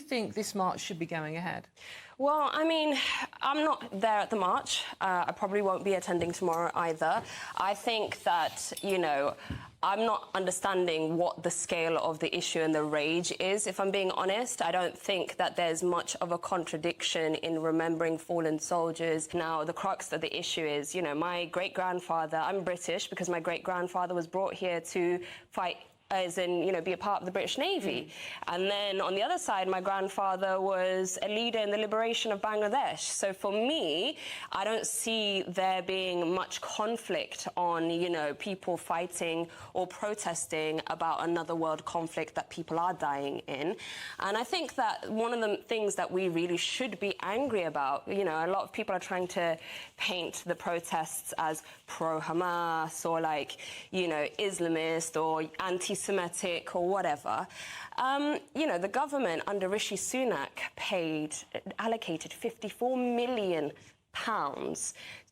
think this march should be going ahead? Well, I mean, I'm not there at the march. I probably won't be attending tomorrow either. I think that, you know, I'm not understanding what the scale of the issue and the rage is, if I'm being honest. I don't think that there's much of a contradiction in remembering fallen soldiers. Now, the crux of the issue is, you know, my great-grandfather, I'm British because my great-grandfather was brought here to fight as in, you know, be a part of the British Navy. And then on the other side, my grandfather was a leader in the liberation of Bangladesh. So for me, I don't see there being much conflict on, you know, people fighting or protesting about another world conflict that people are dying in. And I think that one of the things that we really should be angry about, you know, a lot of people are trying to paint the protests as pro-Hamas or like, you know, Islamist or anti-Semitic or whatever. You know, the government under Rishi Sunak allocated £54 million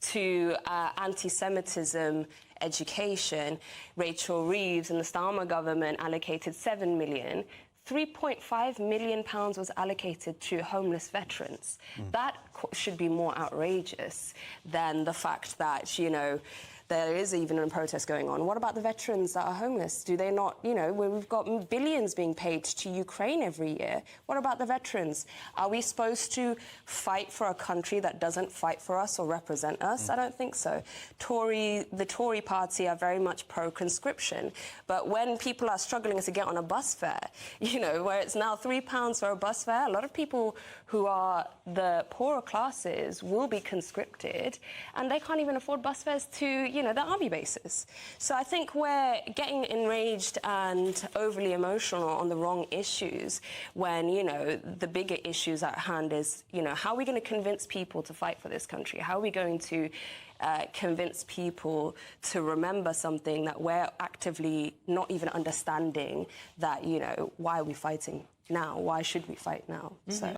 to anti-Semitism education. Rachel Reeves and the Starmer government allocated £7 million. £3.5 million was allocated to homeless veterans. That should be more outrageous than the fact that, you know, there is even a protest going on. What about the veterans that are homeless? Do they not, you know, we've got billions being paid to Ukraine every year. What about the veterans? Are we supposed to fight for a country that doesn't fight for us or represent us? I don't think so. The Tory party are very much pro-conscription. But when people are struggling to get on a bus fare, you know, where it's now £3 for a bus fare, a lot of people who are the poorer classes will be conscripted and they can't even afford bus fares to, you know, the army bases. So I think we're getting enraged and overly emotional on the wrong issues when, you know, the bigger issues at hand is, you know, how are we going to convince people to fight for this country? How are we going to convince people to remember something that we're actively not even understanding that, you know, why are we fighting now? Why should we fight now? So.